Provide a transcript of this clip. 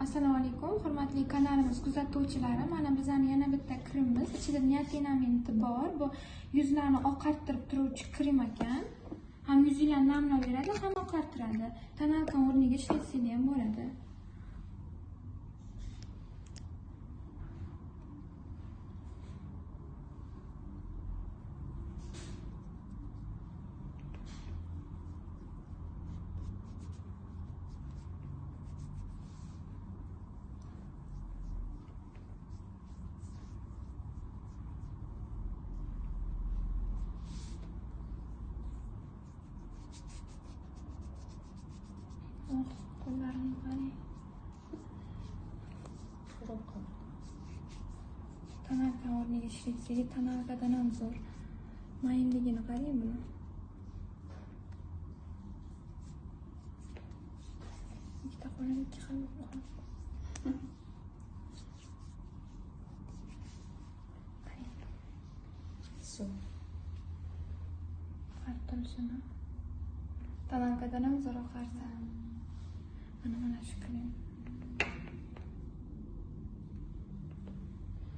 Assalomu alaykum, hurmatli kanalimiz kuzatuvchilari. Mana bizning yana bitta kremimiz. Ichida niatinamidi bor. Bu yuzlarni oqartirib turuvchi krem ekan. Ham yuzinglarni namlab beradi, ham oqartiradi. Tonalka o'rniga ishlatsanglar ham bo'ladi. Qo'llarimni qarang. Tonalka o'rniga ishlatsangiz, tonalkadan ham zo'r. Mayinligini qarang buni. Ikkita qo'lim ikki xil bo'lib qoldi. Suv. Qartulshini. Tonalkadan ham zo'r oqarsa. Mana shu krem.